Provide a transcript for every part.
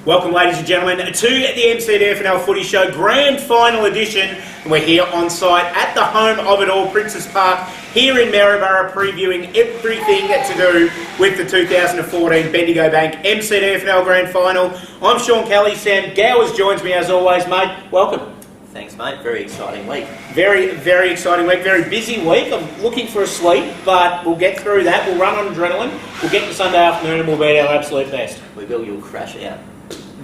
Welcome, ladies and gentlemen, to the MCDFNL Footy Show Grand Final Edition. And we're here on site at the home of it all, Princes Park, here in Maryborough, previewing everything to do with the 2014 Bendigo Bank MCDFNL Grand Final. I'm Sean Kelly. Sam Gowers joins me as always, mate. Welcome. Thanks, mate. Very exciting week. Very, very exciting week. Very busy week. I'm looking for a sleep, but we'll get through that. We'll run on adrenaline. We'll get to Sunday afternoon and we'll be at our absolute best. We will. You'll crash out.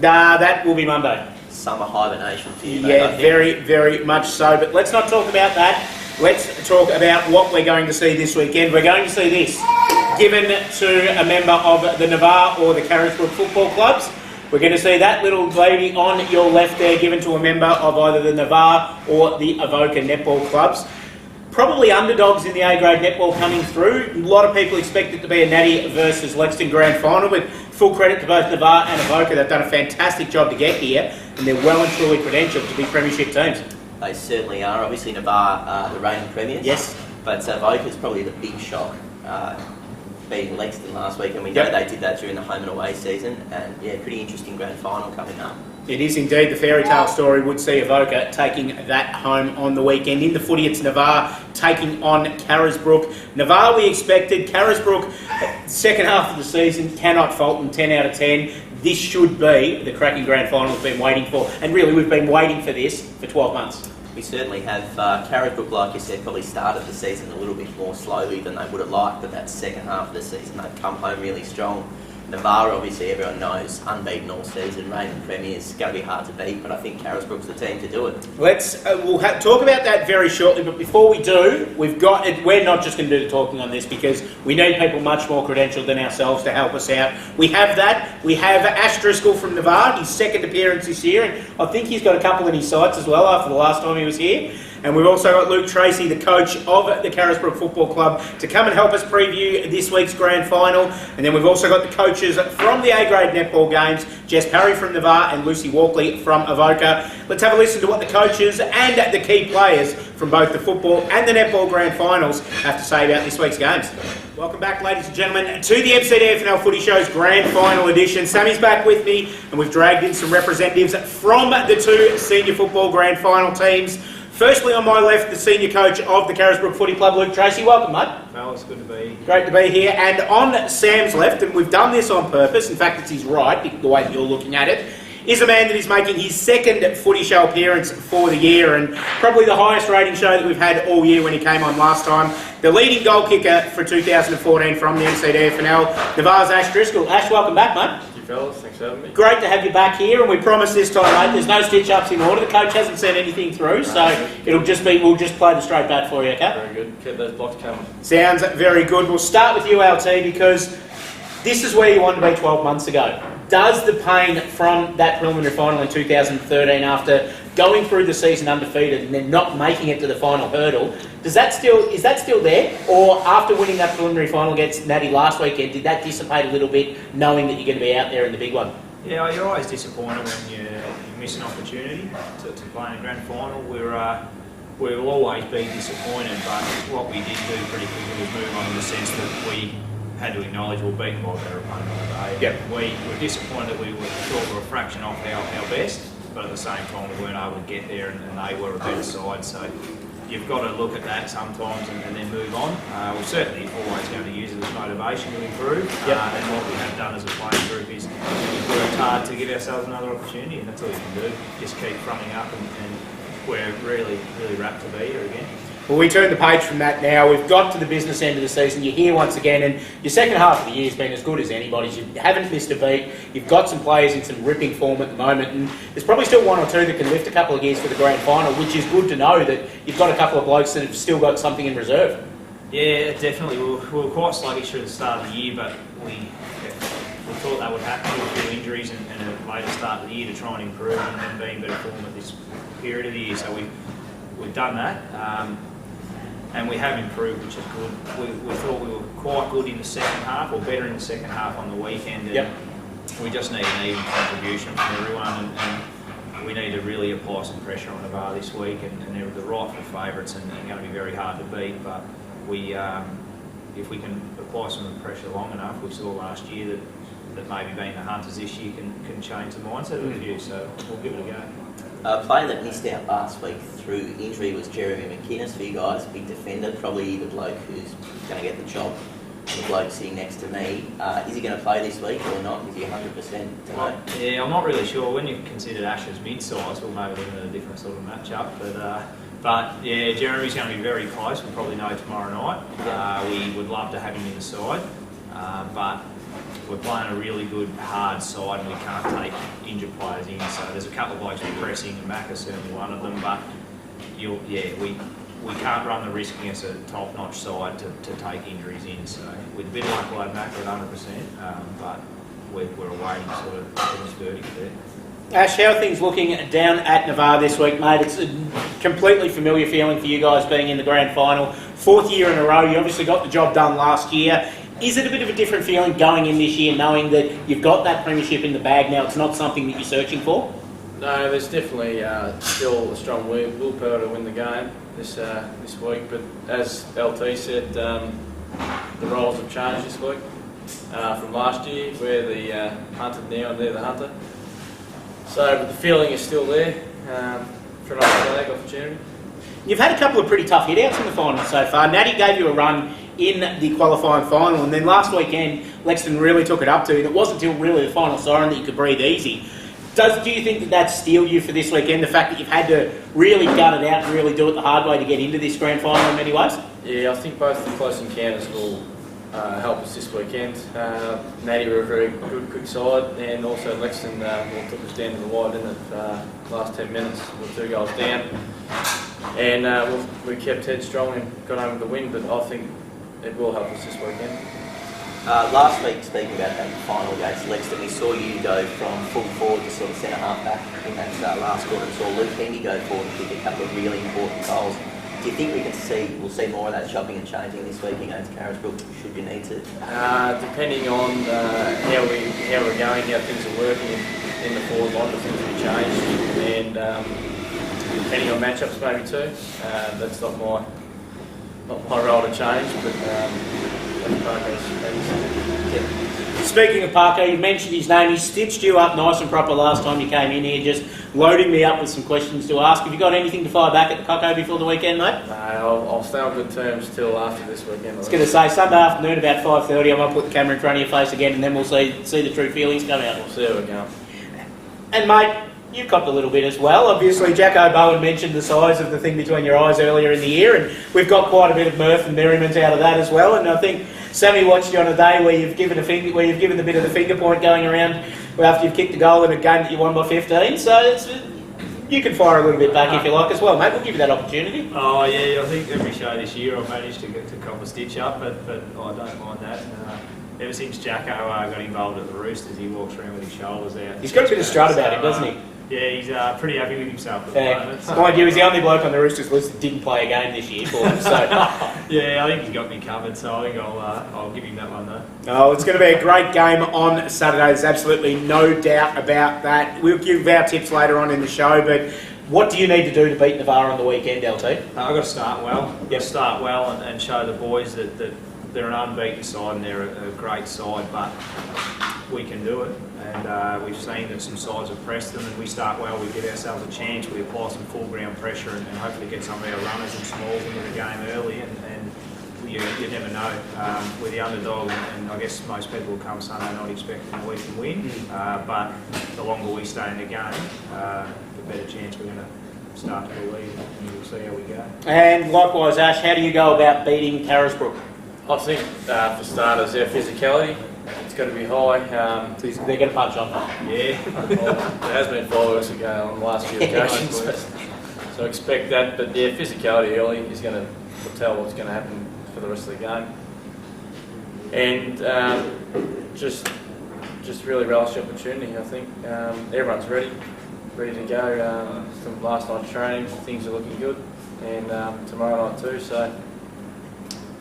That will be Monday. Summer hibernation for you, yeah, mate, very, very much so. But let's not talk about that. Let's talk about what we're going to see this weekend. We're going to see this given to a member of the Navarre or the Carisbrook football clubs. We're going to see that little lady on your left there given to a member of either the Navarre or the Avoca netball clubs. Probably underdogs in the A-grade netball coming through. A lot of people expect it to be a Natty versus Lexington Grand Final, but full credit to both Navarre and Avoca. They've done a fantastic job to get here, and they're well and truly credentialed to be premiership teams. They certainly are. Obviously, Navarre are the reigning premiers. Yes. But Avoca's probably the big shock, beating Lexington last week, and we know they did that during the home and away season. And yeah, pretty interesting grand final coming up. It is indeed. The fairy tale story would see Avoca taking that home on the weekend. In the footy, it's Navarre taking on Carisbrook. Navarre we expected. Carisbrook, second half of the season, cannot fault them, 10 out of 10. This should be the cracking grand final we've been waiting for. And really, we've been waiting for this for 12 months. We certainly have. Carisbrook, like you said, probably started the season a little bit more slowly than they would have liked, but that second half of the season, they've come home really strong. Navarre, obviously, everyone knows, unbeaten all season, reigning premiers, going to be hard to beat, but I think Carisbrook's the team to do it. We'll talk about that very shortly, but before we do, we're not just going to do the talking on this because we need people much more credentialed than ourselves to help us out. We have that. We have Ash Driscoll from Navarre, his second appearance this year, and I think he's got a couple in his sights as well after the last time he was here. And we've also got Luke Treacy, the coach of the Carisbrook Football Club, to come and help us preview this week's grand final. And then we've also got the coaches from the A-grade netball games, Jess Parry from Navarre and Walkley from Avoca. Let's have a listen to what the coaches and the key players from both the football and the netball grand finals have to say about this week's games. Welcome back, ladies and gentlemen, to the MCDFNL Footy Show's Grand Final Edition. Sammy's back with me, and we've dragged in some representatives from the two senior football grand final teams. Firstly, on my left, the senior coach of the Carisbrook Footy Club, Luke Treacy. Welcome, mate. Well, it's good to be. Great to be here. And on Sam's left, and we've done this on purpose, in fact, it's his right, the way that you're looking at it, is a man that is making his second footy show appearance for the year, and probably the highest rating show that we've had all year when he came on last time. The leading goal kicker for 2014 from the MCDFNL, Navarre's Ash Driscoll. Ash, welcome back, mate. Thank you, fellas. Thanks for having me. Great to have you back here, and we promise this time, mate, there's no stitch-ups in order. The coach hasn't sent anything through, so we'll just play the straight bat for you, okay? Very good. Keep those blocks coming. Sounds very good. We'll start with you, LT, because this is where you wanted to be 12 months ago. Does the pain from that preliminary final in 2013 after going through the season undefeated and then not making it to the final hurdle, is that still there? Or after winning that preliminary final against Natty last weekend, did that dissipate a little bit knowing that you're going to be out there in the big one? Yeah, you're always disappointed when you miss an opportunity to play in a grand final. We'll always be disappointed, but what we did do pretty quickly was move on in the sense that we had to acknowledge we're beaten by a better opponent on the day. Yep. We were disappointed that we thought we were a fraction off our best, but at the same time we weren't able to get there and they were a better side. So you've got to look at that sometimes and then move on. We're certainly always going to use it as motivation to improve. Yep. And what we have done as a playing group is we've worked hard to give ourselves another opportunity, and that's all you can do. Just keep fronting up and we're really, really rapt to be here again. Well, we turn the page from that now. We've got to the business end of the season. You're here once again, and your second half of the year has been as good as anybody's. You haven't missed a beat. You've got some players in some ripping form at the moment, and there's probably still one or two that can lift a couple of gears for the grand final, which is good to know that you've got a couple of blokes that have still got something in reserve. Yeah, definitely. We were quite sluggish through the start of the year, but we thought that would happen with a few injuries and a later start of the year to try and improve and then be in better form at this period of the year. So we've done that. And we have improved, which is good. We thought we were quite good in the second half, or better in the second half on the weekend. And we just need an even contribution from everyone, and we need to really apply some pressure on Navarre this week. And they're the rightful favourites, and they're going to be very hard to beat. But if we can apply some pressure long enough, we saw last year that that maybe being the Hunters this year can change the mindset of a few. So we'll give it a go. A player that missed out last week through injury was Jeremy McInnes for you guys, big defender, probably the bloke who's going to get the job. The bloke sitting next to me, is he going to play this week or not? Is he 100% tonight? Yeah, I'm not really sure. When you consider Ash's mid-size, we'll maybe look at a different sort of matchup. But yeah, Jeremy's going to be very close. We'll probably know tomorrow night. We would love to have him in the side, but we're playing a really good, hard side and we can't take injured players in. So there's a couple of blokes we're pressing, and Mac is certainly one of them. But we can't run the risk against a top-notch side to take injuries in. So with a bit of luck, we'll have Mac at 100%, but we're awaiting sort of his verdict there. Ash, how are things looking down at Navarre this week, mate? It's a completely familiar feeling for you guys being in the grand final. 4th year in a row, you obviously got the job done last year. Is it a bit of a different feeling going in this year, knowing that you've got that premiership in the bag now? It's not something that you're searching for? No, there's definitely still a strong willpower to win the game this week. But as LT said, the roles have changed this week from last year. We're the hunted now and they're the hunter. So, but the feeling is still there for another flag opportunity. You've had a couple of pretty tough hit-outs in the final so far. Natty gave you a run in the qualifying final, and then last weekend Lexington really took it up to you. And it wasn't until really the final siren that you could breathe easy. Do you think that that's steeled you for this weekend, the fact that you've had to really gut it out and really do it the hard way to get into this grand final in many ways? Yeah, I think both the close encounters will help us this weekend. Natty were a very good, quick side, and also Lexington took us down to the wide in the last 10 minutes. We were 2 goals down, and we kept head strong and got home with the win, but I think it will help us this weekend. Last week, speaking about that final against Lexington, we saw you go from full forward to sort of centre half back in that last quarter. We saw Luke Hendy go forward and kick a couple of really important goals. Do you think we'll see more of that chopping and changing this week against Carisbrook, should you need to? Depending on how we're going, how things are working in the forward line, the things will change, and depending on matchups maybe too. That's not my role to change, but Speaking of Parker, you mentioned his name. He stitched you up nice and proper last time you came in here, just loading me up with some questions to ask. Have you got anything to fire back at the Coco before the weekend, mate? No, I'll stay on good terms till after this weekend. I was going to say, Sunday afternoon about 5:30, I might put the camera in front of your face again, and then we'll see the true feelings come out. We'll see how we're going. And mate, you've copped a little bit as well. Obviously, Jacko Bowen mentioned the size of the thing between your eyes earlier in the year, and we've got quite a bit of mirth and merriment out of that as well. And I think Sammy watched you on a day where you've given the bit of the finger point going around after you've kicked a goal in a game that you won by 15. So you can fire a little bit back if you like as well, mate. We'll give you that opportunity. Oh yeah, I think every show this year I've managed to cop a stitch up, but I don't mind that. Ever since Jacko got involved at the Roosters, he walks around with his shoulders out. He's got a bit of strut about him, doesn't he? Yeah, he's pretty happy with himself at the moment. So. Mind you, he's the only bloke on the Roosters list that didn't play a game this year for him. So yeah, I think he's got me covered. So I think I'll give him that one though. Oh, it's going to be a great game on Saturday. There's absolutely no doubt about that. We'll give our tips later on in the show, but what do you need to do to beat Navarre on the weekend, LT? I've got to start well. Got to start well and show the boys that they're an unbeaten side and they're a great side, but we can do it. And we've seen that some sides have pressed them, and we start well, we give ourselves a chance, we apply some full ground pressure and hopefully get some of our runners and smalls into the game early, and you never know. We're the underdog, and I guess most people will come Sunday not expecting we can win, but the longer we stay in the game, the better chance we're going to start to believe, and we'll see how we go. And likewise, Ash, how do you go about beating Carisbrook? I think for starters, our physicality, it's got to be high. They're going to punch on. Yeah, well, there has been 5 weeks ago on the last few occasions, so expect that. But yeah, physicality early is going to tell what's going to happen for the rest of the game, and just really relish the opportunity. I think everyone's ready to go. From last night's training, things are looking good, and tomorrow night too. So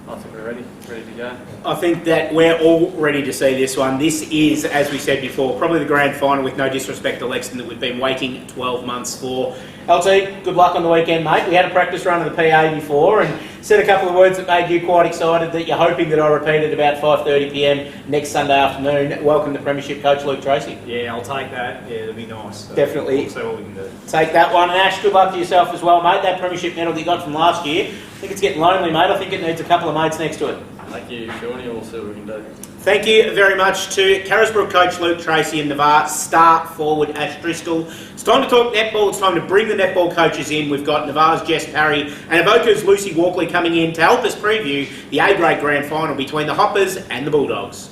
I think we're ready to go. I think that we're all ready to see this one. This is, as we said before, probably the grand final, with no disrespect to Lexington, that we've been waiting 12 months for. LT, good luck on the weekend, mate. We had a practice run of the PA before and said a couple of words that made you quite excited that you're hoping that I repeat at about 5:30pm next Sunday afternoon. Welcome to Premiership coach Luke Treacy. Yeah, I'll take that. Yeah, it'll be nice. So Definitely. We'll see what we can do. Take that one. And Ash, good luck to yourself as well, mate. That Premiership medal that you got from last year, I think it's getting lonely, mate. I think it needs a couple of mates next to it. Thank you, Shawnee. We'll see what we can do. Thank you very much to Carisbrook coach Luke Treacy and Navarre star forward Ash Driscoll. It's time to talk netball. It's time to bring the netball coaches in. We've got Navarre's Jess Parry and Avoca's Walkley coming in to help us preview the A-grade grand final between the Hoppers and the Bulldogs.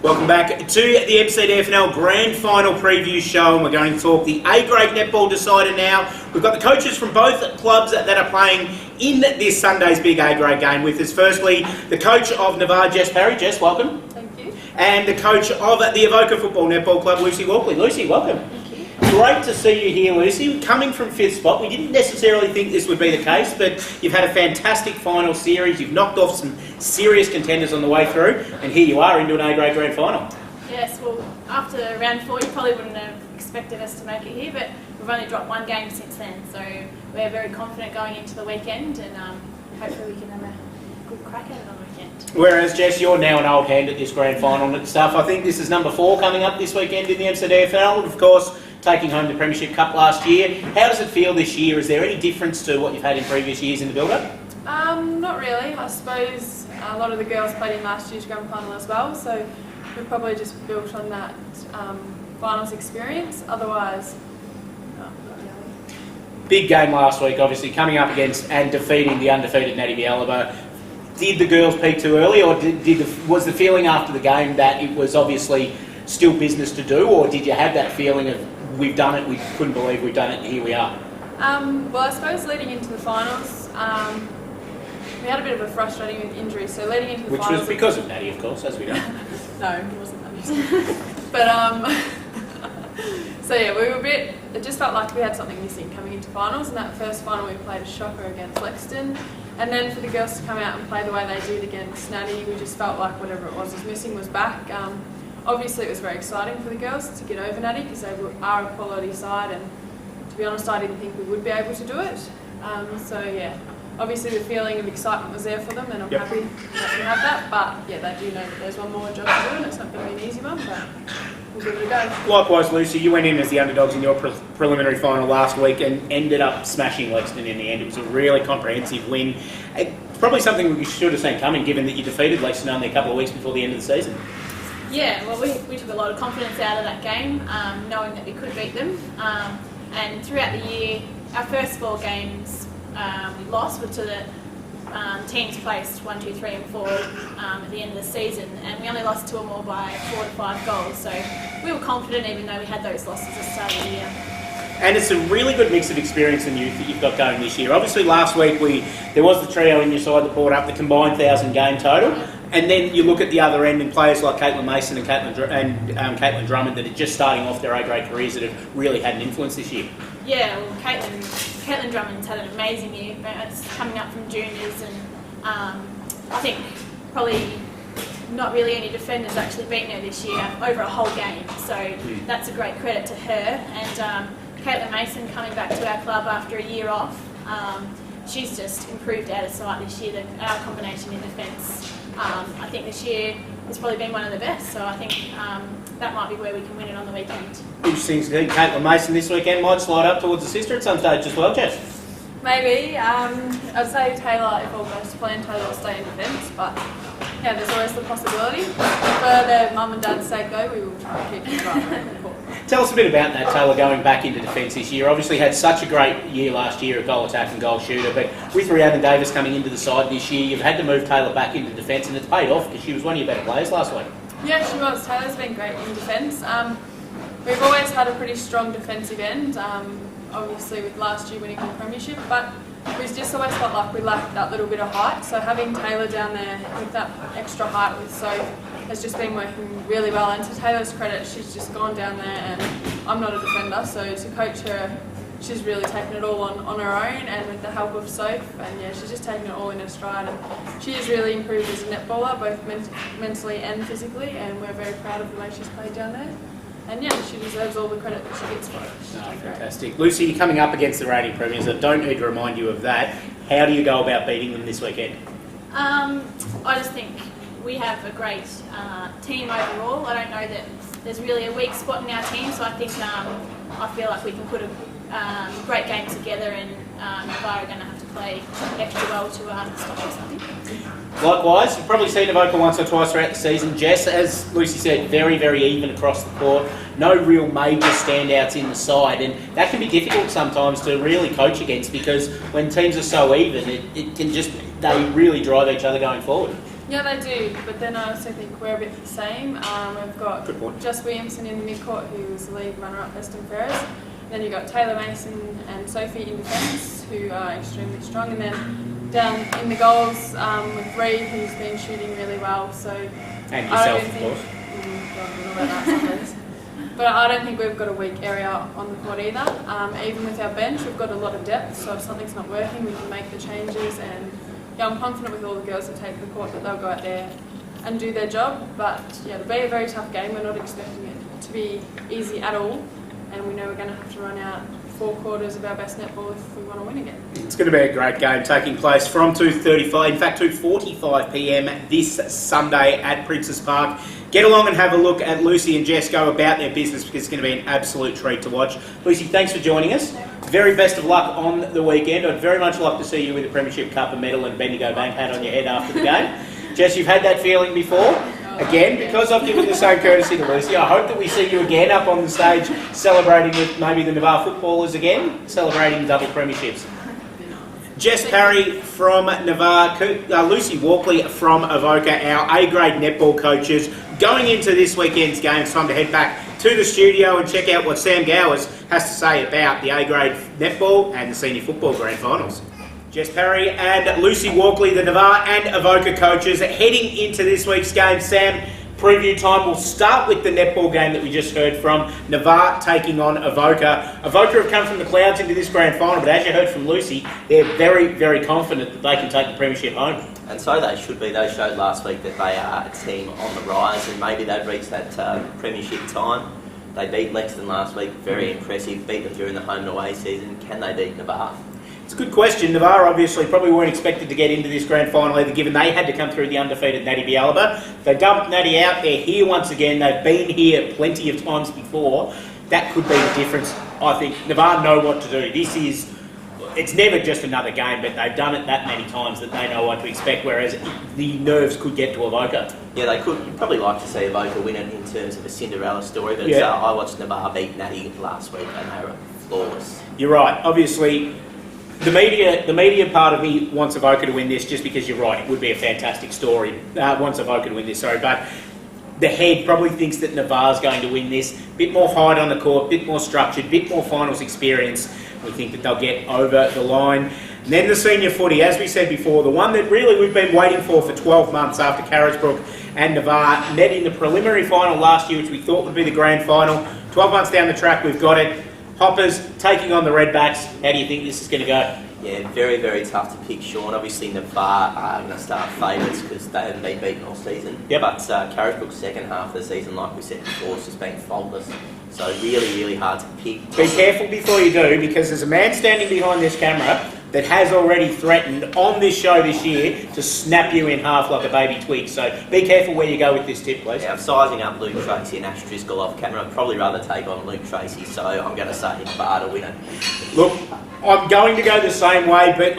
Welcome back to the MCDFNL Grand Final Preview Show, and we're going to talk the A-grade netball decider now. We've got the coaches from both clubs that are playing in this Sunday's big A-grade game with us. Firstly, the coach of Navarre, Jess Parry. Jess, welcome. Thank you. And the coach of the Avoca Football Netball Club, Walkley. Lucy, welcome. Thank you. Great to see you here, Lucy. Coming from 5th spot, we didn't necessarily think this would be the case, but you've had a fantastic final series. You've knocked off some serious contenders on the way through, and here you are into an A-grade grand final. Yes, well, after round 4, you probably wouldn't have expected us to make it here, but we've only dropped one game since then, so we're very confident going into the weekend, and hopefully we can have a good crack at it on the weekend. Whereas, Jess, you're now an old hand at this grand final and stuff. I think this is number 4 coming up this weekend in the MCDFNL, of course, taking home the Premiership Cup last year. How does it feel this year? Is there any difference to what you've had in previous years in the build-up? Not really. I suppose a lot of the girls played in last year's grand final as well, so we've probably just built on that finals experience. Otherwise, no, not really. Big game last week, obviously, coming up against and defeating the undefeated Natty Bialaba. Did the girls peak too early, or was the feeling after the game that it was obviously still business to do, or did you have that feeling of we've done it, we couldn't believe we've done it, and here we are? Well, I suppose leading into the finals, we had a bit of a frustrating with injuries. So leading into the finals, which was because of Natty, of course, as we know. No, it wasn't that. But so yeah, we were it just felt like we had something missing coming into finals. And that first final we played a shocker against Lexington, and then for the girls to come out and play the way they did against Natty, we just felt like whatever it was missing was back. Obviously, it was very exciting for the girls to get over Natty because they are a quality side, and to be honest, I didn't think we would be able to do it. So yeah, obviously the feeling of excitement was there for them, and I'm happy that we have that. But yeah, they do know that there's one more job to do, and it's not going to be an easy one, but we'll give it a go. Likewise, Lucy, you went in as the underdogs in your preliminary final last week and ended up smashing Lexington in the end. It was a really comprehensive win. It's probably something we should have seen coming, given that you defeated Lexington only a couple of weeks before the end of the season. Yeah, well, we took a lot of confidence out of that game, knowing that we could beat them. And throughout the year, our first 4 games we lost were to the teams placed 1, 2, 3 and 4 at the end of the season, and we only lost 2 or more by 4 to 5 goals. So we were confident even though we had those losses at the start of the year. And it's a really good mix of experience and youth that you've got going this year. Obviously, last week there was the trio in your side that brought up the combined 1,000 game total. And then you look at the other end and players like Caitlin Mason and Caitlin Drummond that are just starting off their A-grade careers that have really had an influence this year. Yeah, well, Caitlin Drummond's had an amazing year. It's coming up from juniors, and I think probably not really any defenders actually beaten her this year over a whole game. So that's a great credit to her. And Caitlin Mason coming back to our club after a year off, she's just improved out of sight this year. Our combination in defence, I think this year has probably been one of the best. So I think that might be where we can win it on the weekend. Interesting to see Caitlin Mason this weekend might slide up towards the sister at some stage as well, Jess. Maybe. I'd say Taylor, if all goes to plan, Taylor will stay in defence, but yeah, there's always the possibility. For their mum and dad's sake though, we will try and keep it right. Tell us a bit about that, Taylor, going back into defence this year. Obviously had such a great year last year at goal attack and goal shooter, but with Rhiannon Davis coming into the side this year, you've had to move Taylor back into defence, and it's paid off because she was one of your better players last week. Yeah, she was. Taylor's been great in defence. We've always had a pretty strong defensive end, obviously with last year winning the premiership, but we just always felt like we lacked that little bit of height. So having Taylor down there with that extra height with Soph has just been working really well. And to Taylor's credit, she's just gone down there, and I'm not a defender, so to coach her, she's really taken it all on her own, and with the help of Soph, and yeah, she's just taken it all in her stride, and she has really improved as a netballer, both mentally and physically, and we're very proud of the way she's played down there. And yeah, she deserves all the credit that she gets for it. Oh, fantastic. Lucy, you're coming up against the reigning premiers. I don't need to remind you of that. How do you go about beating them this weekend? I just think we have a great team overall. I don't know that there's really a weak spot in our team, so I think I feel like we can put a great game together, and Navarre are going to have to play extra well to stop us, I think. Likewise, you've probably seen Avoca once or twice throughout the season. Jess, as Lucy said, very, very even across the court. No real major standouts in the side, and that can be difficult sometimes to really coach against, because when teams are so even, it can just, they really drive each other going forward. Yeah, they do, but then I also think we're a bit the same. We've got Jess Williamson in the mid-court, who was the lead runner-up Western Ferrers. Then you've got Taylor Mason and Sophie in defence, who are extremely strong. And then down in the goals with Reed, who's been shooting really well. So And yourself, of course. I don't know about that sometimes. But I don't think we've got a weak area on the court either. Even with our bench, we've got a lot of depth, so if something's not working, we can make the changes. And yeah, I'm confident with all the girls that take the court that they'll go out there and do their job. But yeah, it'll be a very tough game. We're not expecting it to be easy at all. And we know we're going to have to run out 4 quarters of our best netball if we want to win again. It's going to be a great game, taking place from 2:35, in fact 2:45 p.m. this Sunday at Princes Park. Get along and have a look at Lucy and Jess go about their business, because it's going to be an absolute treat to watch. Lucy, thanks for joining us. Very best of luck on the weekend. I'd very much like to see you with a Premiership Cup, a medal and Bendigo Bank hat on your head after the game. Jess, you've had that feeling before. Again, because I've given the same courtesy to Lucy, I hope that we see you again up on the stage celebrating with maybe the Navarre footballers again, celebrating double premierships. Jess Parry from Navarre, Lucy Walkley from Avoca, our A-grade netball coaches. Going into this weekend's game, it's time to head back to the studio and check out what Sam Gowers has to say about the A-grade netball and the senior football grand finals. Jess Parry and Lucy Walkley, the Navarre and Avoca coaches, heading into this week's game. Sam, preview time. We'll start with the netball game that we just heard from. Navarre taking on Avoca. Avoca have come from the clouds into this grand final, but as you heard from Lucy, they're very, very confident that they can take the premiership home. And so they should be. They showed last week that they are a team on the rise, and maybe they've reached that premiership time. They beat Lexington last week, very impressive. Beat them during the home and away season. Can they beat Navarre? It's a good question. Navarre obviously probably weren't expected to get into this grand final either, given they had to come through the undefeated Natty Bialaba. They dumped Natty out. They're here once again. They've been here plenty of times before. That could be the difference. I think Navarre know what to do. It's never just another game, but they've done it that many times that they know what to expect, whereas the nerves could get to Avoca. Yeah, they could. You'd probably like to see Avoca win it in terms of a Cinderella story, but yeah. I watched Navarre beat Natty last week and they were flawless. You're right. Obviously, the media part of me wants Avoca to win this, just because you're right, it would be a fantastic story. Wants Avoca to win this, but the head probably thinks that Navarre's going to win this. Bit more height on the court, bit more structured, bit more finals experience. We think that they'll get over the line. And then the senior footy, as we said before, the one that really we've been waiting for 12 months after Carisbrook and Navarre met in the preliminary final last year, which we thought would be the grand final. 12 months down the track, we've got it. Hoppers taking on the Redbacks. How do you think this is going to go? Yeah, very, very tough to pick, Sean. Obviously, Navarre are going to start favourites because they haven't been beaten all season. Yep. But Carisbrook's second half of the season, like we said before, has just been faultless. So really, really hard to pick. Be careful before you do, because there's a man standing behind this camera that has already threatened on this show this year to snap you in half like a baby twig. So be careful where you go with this tip, please. Yeah, I'm sizing up Luke Treacy and Ash Driscoll off camera. I'd probably rather take on Luke Treacy, so I'm going to say Navarre to win it. Look, I'm going to go the same way, but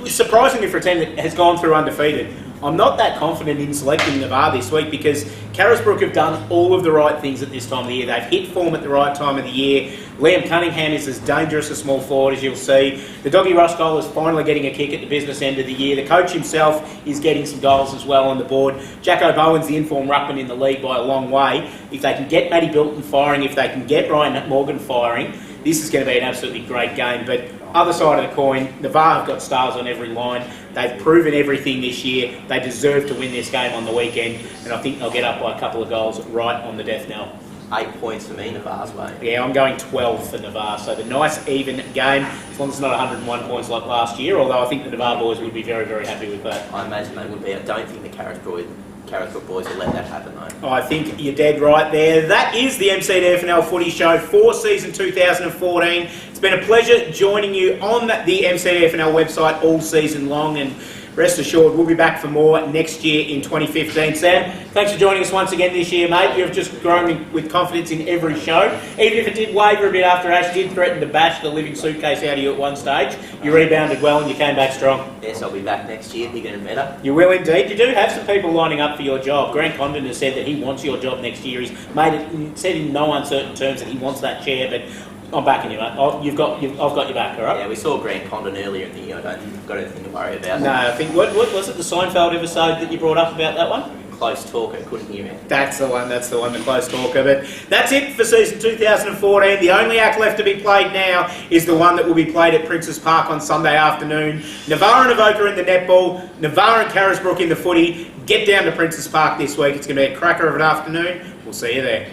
surprisingly for a team that has gone through undefeated, I'm not that confident in selecting Navarre this week, because Carisbrook have done all of the right things at this time of the year. They've hit form at the right time of the year. Liam Cunningham is as dangerous a small forward as you'll see. The doggy Russ goal is finally getting a kick at the business end of the year. The coach himself is getting some goals as well on the board. Jacko Bowen's the informed ruckman in the league by a long way. If they can get Matty Bilton firing, if they can get Ryan Morgan firing, this is going to be an absolutely great game. But other side of the coin, Navarre have got stars on every line. They've proven everything this year. They deserve to win this game on the weekend, and I think they'll get up by a couple of goals right on the death knell. 8 points for me, Navarre's way. Yeah, I'm going 12 for Navarre, so the nice even game, as long as it's not 101 points like last year, although I think the Navarre boys would be very, very happy with that. I imagine they would be. I don't think the Carisbrook boys will let that happen though. I think you're dead right there. That is the MCDFNL Footy Show for season 2014. It's been a pleasure joining you on the MCDFNL website all season long, and rest assured we'll be back for more next year in 2015. Sam, thanks for joining us once again this year, mate. You've just grown with confidence in every show. Even if it did waver a bit after Ash did threaten to bash the living suitcase out of you at one stage, you rebounded well and you came back strong. Yes, I'll be back next year, bigger and better. You will indeed. You do have some people lining up for your job. Grant Condon has said that he wants your job next year. He's said in no uncertain terms that he wants that chair, but I'm backing you, mate. I've got your back, all right? Yeah, we saw Grant Condon earlier in the year. I don't think we've got anything to worry about. No, I think, what was it, the Seinfeld episode that you brought up about that one? Close talker, couldn't hear me. That's the one, the close talker. But that's it for season 2014. The only act left to be played now is the one that will be played at Princes Park on Sunday afternoon. Navarre and Avoca in the netball, Navarre and Carisbrook in the footy. Get down to Princes Park this week. It's going to be a cracker of an afternoon. We'll see you there.